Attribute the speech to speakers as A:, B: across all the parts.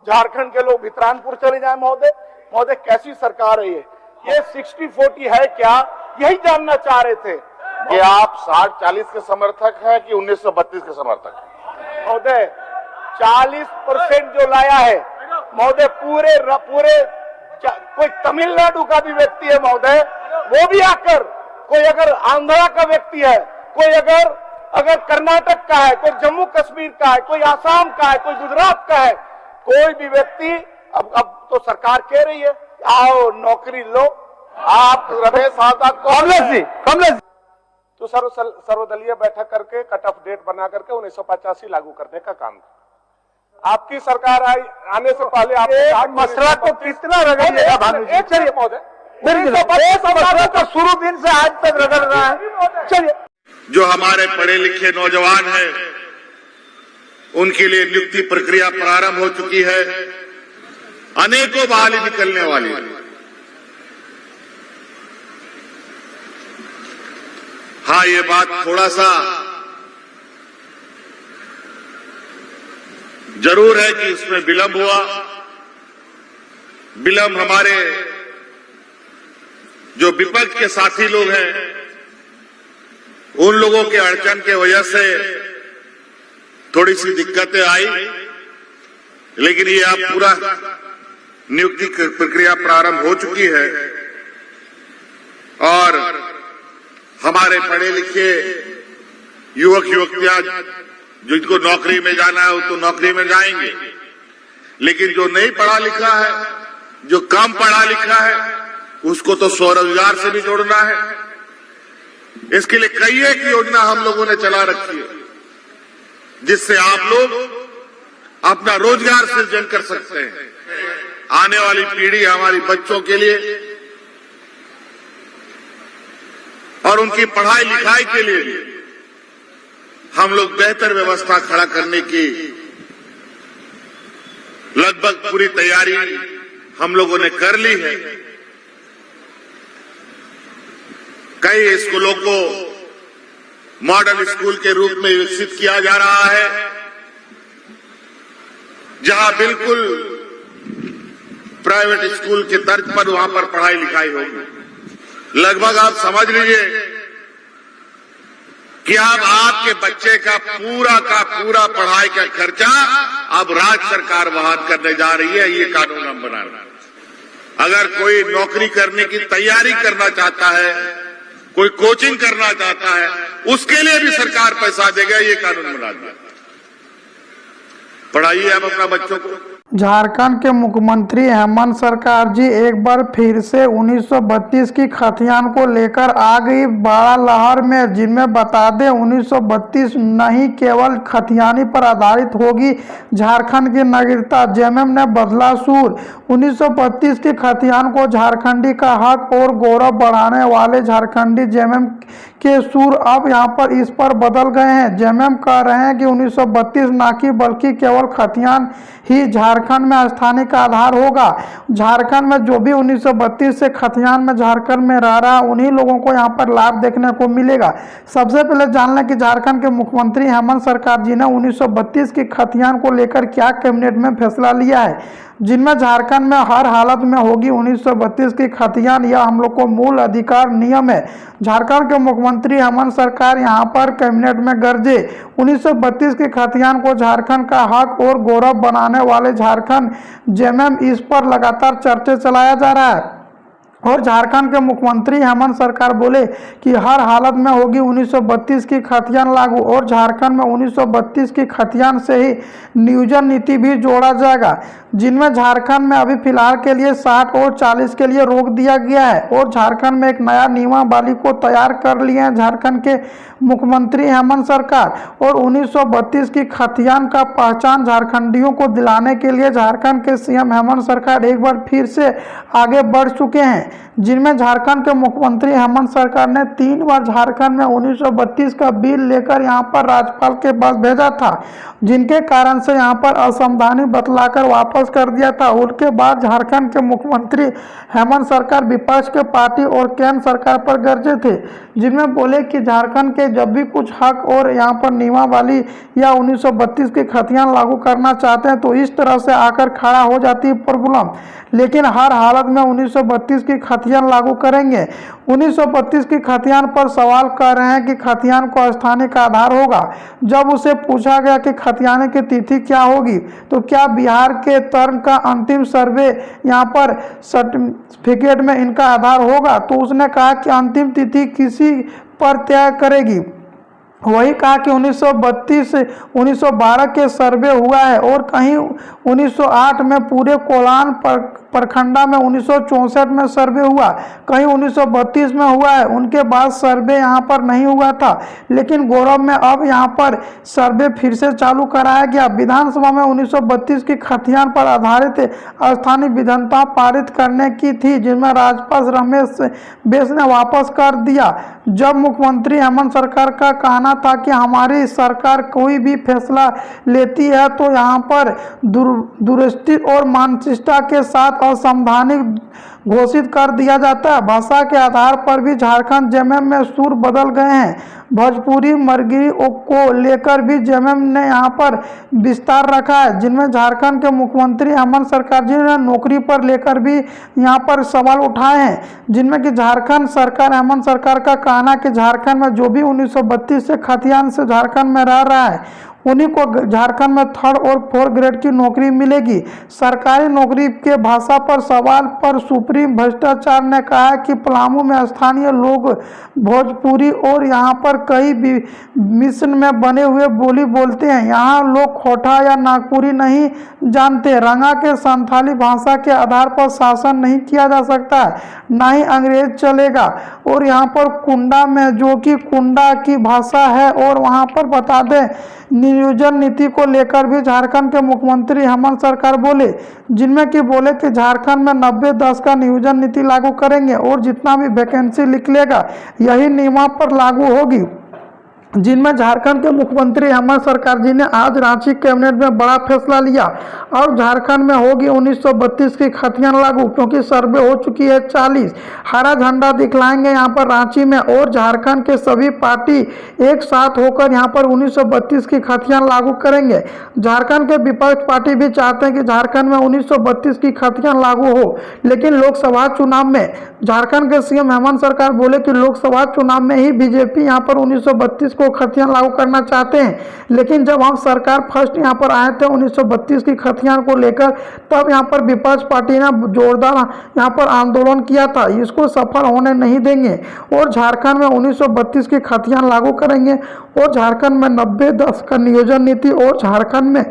A: झारखंड के लोग भितरानपुर चले जाए। महोदय, महोदय कैसी सरकार है ये 60-40 है क्या? यही जानना चाह रहे थे
B: कि आप 60-40 के समर्थक हैं कि 1932 के समर्थक हैं?
A: महोदय 40% जो लाया है महोदय, पूरे कोई तमिलनाडु का भी व्यक्ति है महोदय, वो भी आकर, कोई अगर आंध्रा का व्यक्ति है, कोई अगर कर्नाटक का है, कोई जम्मू कश्मीर का है, कोई आसाम का है, कोई गुजरात का है, कोई भी व्यक्ति अब तो सरकार कह रही है आओ नौकरी लो। आप रमेश आजाद
C: कमलेश
A: तो सर्वदलीय बैठक करके कट ऑफ डेट बना करके 1985 लागू करने का काम था। आपकी सरकार आने से पहले आप
C: मसला तो कितना रगड़िएगा भानु जी?
A: चलिए महोदय,
C: तो शुरू दिन से आज तक रगड़ रहा है। चलिए,
B: जो हमारे पढ़े लिखे नौजवान हैं उनके लिए नियुक्ति प्रक्रिया प्रारंभ हो चुकी है। अनेकों बहाली निकलने वाली है। हाँ, ये बात थोड़ा सा जरूर है कि इसमें विलंब हुआ। विलंब हमारे जो विपक्ष के साथी लोग हैं उन लोगों के अड़चन के वजह से थोड़ी सी दिक्कतें आई, लेकिन ये अब पूरा नियुक्ति प्रक्रिया प्रारंभ हो चुकी है और हमारे पढ़े लिखे युवक युवतियां जिनको नौकरी में जाना है वो तो नौकरी में जाएंगे, लेकिन जो नहीं पढ़ा लिखा है, जो कम पढ़ा लिखा है, उसको तो स्वरोजगार से भी जोड़ना है। इसके लिए कई एक योजना हम लोगों ने चला रखी है जिससे आप लोग अपना रोजगार सृजन कर सकते हैं। आने वाली पीढ़ी हमारी बच्चों के लिए और उनकी पढ़ाई लिखाई के लिए भी हम लोग बेहतर व्यवस्था खड़ा करने की लगभग पूरी तैयारी हम लोगों ने कर ली है। कई स्कूलों को मॉडल स्कूल के रूप में विकसित किया जा रहा है जहां बिल्कुल प्राइवेट स्कूल के तर्ज पर वहां पर पढ़ाई लिखाई होगी। लगभग आप समझ लीजिए कि अब आपके बच्चे का पूरा पढ़ाई का खर्चा अब राज्य सरकार वहन करने जा रही है। ये कानून हम बना रहे हैं। अगर कोई नौकरी करने की तैयारी करना चाहता है, कोई कोचिंग करना चाहता है, उसके लिए भी सरकार पैसा देगा। ये कानून बना दिया। पढ़ाइए आप अपना बच्चों को।
D: झारखंड के मुख्यमंत्री हेमंत सरकार जी एक बार फिर से 1932 की खतियान को लेकर आ गई बड़ा लहर में, जिनमें बता दें 1932 नहीं केवल खतियानी पर आधारित होगी झारखंड की नागरिकता। जेएमएम ने बदला सूर। 1932 की खतियान को झारखंडी का हक और गौरव बढ़ाने वाले झारखंडी जेएमएम के सूर अब यहाँ पर इस पर बदल गए हैं। जेएमएम कह रहे हैं कि 1932 ना कि बल्कि केवल खतियान ही झारखंड में स्थानीय का आधार होगा। झारखंड में जो भी 1932 से खतियान में झारखंड में रह रहा है उन्हीं लोगों को यहाँ पर लाभ देखने को मिलेगा। सबसे पहले जान लें कि झारखंड के मुख्यमंत्री हेमंत सरकार जी ने 1932 की खतियान को लेकर क्या कैबिनेट में फैसला लिया है, जिनमें झारखंड में हर हालत में होगी 1932 की खतियान। यह हम लोग को मूल अधिकार नियम है। झारखंड के मुख्यमंत्री हेमंत सरकार यहाँ पर कैबिनेट में गरजे। 1932 की खतियान को झारखंड का हक और गौरव बनाने वाले झारखंड जेएमएम, इस पर लगातार चर्चा चलाया जा रहा है। और झारखंड के मुख्यमंत्री हेमंत सरकार बोले कि हर हालत में होगी 1932 की खतियान लागू और झारखंड में 1932 की खतियान से ही नियोजन नीति भी जोड़ा जाएगा, जिनमें झारखंड में अभी फिलहाल के लिए 60 और 40 के लिए रोक दिया गया है। और झारखंड में एक नया नियमावली को तैयार कर लिए हैं झारखंड के मुख्यमंत्री हेमंत सरकार। और 1932 की खतियान का पहचान झारखंडियों को दिलाने के लिए झारखंड के सीएम हेमंत सरकार एक बार फिर से आगे बढ़ चुके हैं, जिनमें झारखंड के मुख्यमंत्री हेमंत सरकार ने 3 बार झारखंड में 1932 का बिल लेकर यहां पर राज्यपाल के पास भेजा था, जिनके कारण से यहां पर असंवैधानिक बतलाकर वापस वापस कर दिया था। उनके बाद झारखंड के मुख्यमंत्री हेमंत सरकार विपक्ष के पार्टी और केंद्र सरकार पर गरजे थे, जिनमें बोले कि झारखंड के जब भी कुछ हक और यहाँ पर नियमावली या 1932 की खतियान लागू करना चाहते हैं तो इस तरह से आकर खड़ा हो जाती है प्रॉब्लम, लेकिन हर हालत में 1932 की खतियान लागू करेंगे। 1932 की खतियान पर सवाल कर रहे हैं कि खतियान को स्थानीय का आधार होगा। जब उसे पूछा गया कि खतियाने की तिथि क्या होगी तो क्या बिहार के टर्म का अंतिम सर्वे यहाँ पर सर्टिफिकेट में इनका आधार होगा, तो उसने कहा कि अंतिम तिथि किसी पर तय करेगी। वही कहा कि 1932 1912 के सर्वे हुआ है और कहीं 1908 में पूरे कोलान प्रखंडा में 1964 में सर्वे हुआ, कहीं 1932 में हुआ है। उनके बाद सर्वे यहाँ पर नहीं हुआ था, लेकिन गौरव में अब यहाँ पर सर्वे फिर से चालू कराया गया। विधानसभा में 1932 की खतियान पर आधारित स्थानीय विधेयक पारित करने की थी, जिसमें राज्यपाल रमेश बैस ने वापस कर दिया। जब मुख्यमंत्री हेमंत सरकार का कहना था कि हमारी सरकार कोई भी फैसला लेती है तो यहाँ पर दूरदृष्टि और मानसिकता के साथ असंवैधानिक घोषित कर दिया जाता है। भाषा के आधार पर भी झारखंड जेएमएम में सुर बदल गए हैं। भोजपुरी मरगी को लेकर भी जेएमएम ने यहाँ पर विस्तार रखा है, जिनमें झारखंड के मुख्यमंत्री हेमंत सरकार जी ने नौकरी पर लेकर भी यहाँ पर सवाल उठाए हैं, जिनमें कि झारखंड सरकार हेमंत सरकार का कहना कि झारखंड में जो भी 1932 से खतियान से झारखंड में रह रहा है उन्हीं को झारखंड में 3rd और 4th ग्रेड की नौकरी मिलेगी। सरकारी नौकरी के भाषा पर सवाल पर सुप्रीम भ्रष्टाचार ने कहा कि पलामू में स्थानीय लोग भोजपुरी और यहाँ पर कई मिशन में बने हुए बोली बोलते हैं। यहाँ लोग खोटा या नागपुरी नहीं जानते। रंगा के संथाली भाषा के आधार पर शासन नहीं किया जा सकता है, ना ही अंग्रेज चलेगा। और यहाँ पर कुंडा में जो कि कुंडा की भाषा है, और वहाँ पर बता दें नियोजन नीति को लेकर भी झारखंड के मुख्यमंत्री हेमंत सरकार बोले, जिनमें कि बोले कि झारखंड में 90-10 का नियोजन नीति लागू करेंगे और जितना भी वैकेंसी निकलेगा यही नियमों पर लागू होगी। जिनमें झारखंड के मुख्यमंत्री हेमंत सरकार जी ने आज रांची कैबिनेट में बड़ा फैसला लिया और झारखंड में होगी 1932 की खतियान लागू, क्योंकि सर्वे हो चुकी है 40। हरा झंडा दिखलाएंगे यहाँ पर रांची में, और झारखंड के सभी पार्टी एक साथ होकर यहाँ पर 1932 की खतियान लागू करेंगे। झारखंड के विपक्ष पार्टी भी चाहते हैं कि झारखंड में 1932 की खतियान लागू हो, लेकिन लोकसभा चुनाव में झारखंड के सीएम हेमंत सरकार बोले कि लोकसभा चुनाव में ही बीजेपी यहाँ पर 1932 को खतियान लागू करना चाहते हैं। लेकिन जब हम सरकार फर्स्ट यहाँ पर आए थे 1932 की खतियान को लेकर, तब यहाँ पर विपक्ष पार्टी ने जोरदार यहाँ पर आंदोलन किया था। इसको सफल होने नहीं देंगे और झारखंड में 1932 की खतियान लागू करेंगे और झारखंड में 90-10 का नियोजन नीति और झारखंड में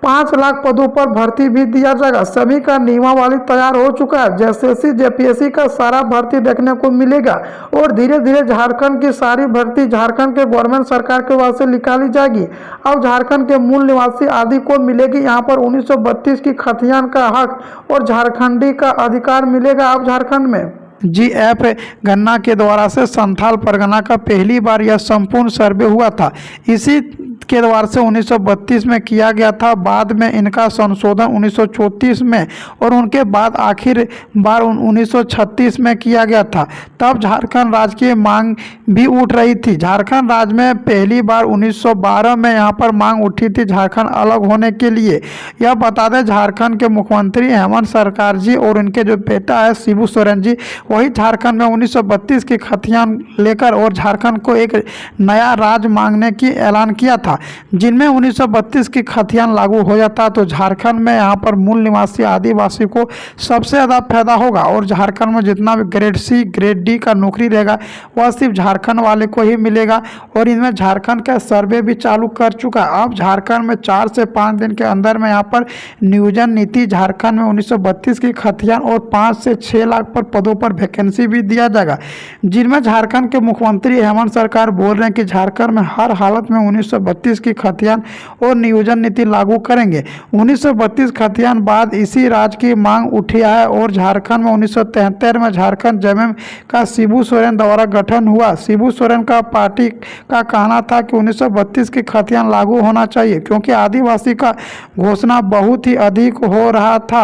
D: 5 लाख पदों पर भर्ती भी दिया जाएगा। सभी का नियमावली तैयार हो चुका है। जेएसएससी जेपीएससी का सारा भर्ती देखने को मिलेगा और धीरे धीरे झारखंड की सारी भर्ती झारखंड के गवर्नमेंट सरकार के वजह से निकाली जाएगी। अब झारखंड के मूल निवासी आदि को मिलेगी यहाँ पर 1932 की खतियान का हक और झारखंडी का अधिकार मिलेगा अब झारखंड में।
C: GF गन्ना के द्वारा से संथाल परगना का पहली बार यह संपूर्ण सर्वे हुआ था। इसी के द्वारा से 1932 में किया गया था। बाद में इनका संशोधन 1934 में और उनके बाद आखिर बार 1936 में किया गया था। तब झारखंड राज्य की मांग भी उठ रही थी। झारखंड राज्य में पहली बार 1912 में यहाँ पर मांग उठी थी झारखंड अलग होने के लिए। यह बता दें झारखंड के मुख्यमंत्री हेमंत सरकार जी और उनके जो बेटा है शिबू सोरेन जी, वही झारखंड में 1932 की खतियान लेकर और झारखंड को एक नया राज्य मांगने की ऐलान किया था, जिनमें 1932 की खतियान लागू हो जाता तो झारखंड में यहाँ पर मूल निवासी आदिवासी को सबसे ज़्यादा फायदा होगा और झारखंड में जितना भी ग्रेड सी ग्रेड डी का नौकरी रहेगा वह सिर्फ झारखंड वाले को ही मिलेगा। और इनमें झारखंड का सर्वे भी चालू कर चुका है। अब झारखंड में 4 से 5 दिन के अंदर में यहाँ पर नियोजन नीति झारखंड में 1932 की खतियान और 5 से 6 लाख पर पदों पर पर वैकेंसी भी दिया जाएगा, जिनमें झारखंड के मुख्यमंत्री हेमंत सरकार बोल रहे हैं कि झारखंड में हर हालत में 1932 की खतियान और नियोजन नीति लागू करेंगे। 1932 खतियान बाद इसी राज्य की मांग उठी है और झारखंड में 1973 में झारखंड जेएमएम का शिबू सोरेन द्वारा गठन हुआ। शिबू सोरेन का पार्टी का कहना था कि 1932 की खतियान लागू होना चाहिए क्योंकि आदिवासी का घोषणा बहुत ही अधिक हो रहा था,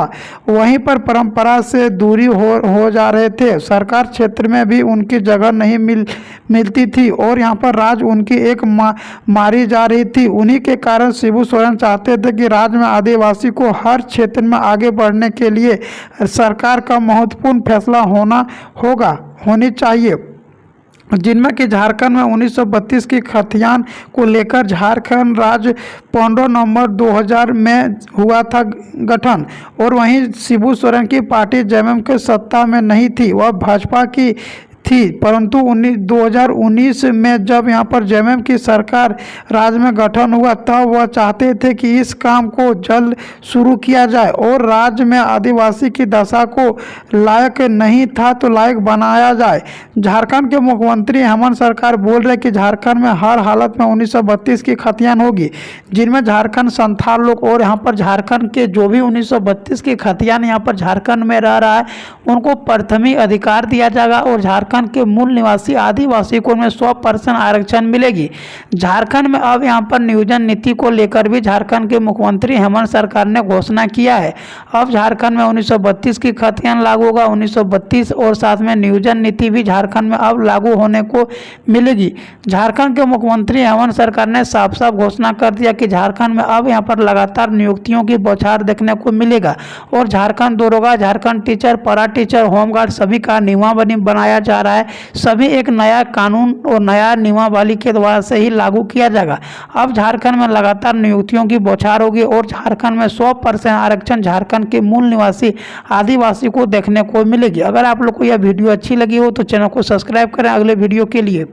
C: वहीं पर परंपरा से दूरी हो जा रहे थे। सरकार क्षेत्र में भी उनकी जगह नहीं मिलती थी और यहाँ पर राज्य उनकी एक मारी जा रही थी। उन्हीं के कारण शिबू सोरेन चाहते थे कि राज्य में आदिवासी को हर क्षेत्र में आगे बढ़ने के लिए सरकार का महत्वपूर्ण फैसला होनी चाहिए, जिनमें कि झारखंड में 1932 की खतियान को लेकर झारखंड राज्य 15 नवंबर 2000 में हुआ था गठन। और वहीं शिबू सोरेन की पार्टी जेएमएम के सत्ता में नहीं थी, वह भाजपा की थी, परंतु 2019 में जब यहाँ पर जेएमएम की सरकार राज्य में गठन हुआ तब वह चाहते थे कि इस काम को जल्द शुरू किया जाए और राज्य में आदिवासी की दशा को लायक नहीं था तो लायक बनाया जाए। झारखंड के मुख्यमंत्री हेमंत सरकार बोल रहे कि झारखंड में हर हालत में 1932 की खतियान होगी, जिनमें झारखंड संथाल लोग और यहाँ पर झारखंड के जो भी 1932 की खतियान यहाँ पर झारखंड में रह रहा है उनको प्रथमी अधिकार दिया जाएगा और झारखंड के मूल निवासी आदिवासी को उनमें 100% आरक्षण मिलेगी। झारखंड में अब यहाँ पर नियोजन नीति को लेकर भी झारखंड के मुख्यमंत्री हेमंत सरकार ने घोषणा किया है। अब झारखंड में 1932 की खतियान लागू होगा, 1932 और साथ में नियोजन नीति भी झारखंड में अब लागू होने को मिलेगी। झारखंड के मुख्यमंत्री हेमंत सरकार ने साफ साफ घोषणा कर दिया कि झारखंड में अब यहाँ पर लगातार नियुक्तियों की बौछार देखने को मिलेगा और झारखंड दरोगा, झारखंड टीचर, पारा टीचर, होमगार्ड सभी का नियमावली बनाया जा रहा है। सभी एक नया कानून और नया नियमावली के द्वारा से ही लागू किया जाएगा। अब झारखंड में लगातार नियुक्तियों की बौछार होगी और झारखंड में 100% आरक्षण झारखंड के मूल निवासी आदिवासी को देखने को मिलेगी। अगर आप लोग को यह वीडियो अच्छी लगी हो तो चैनल को सब्सक्राइब करें अगले वीडियो के लिए।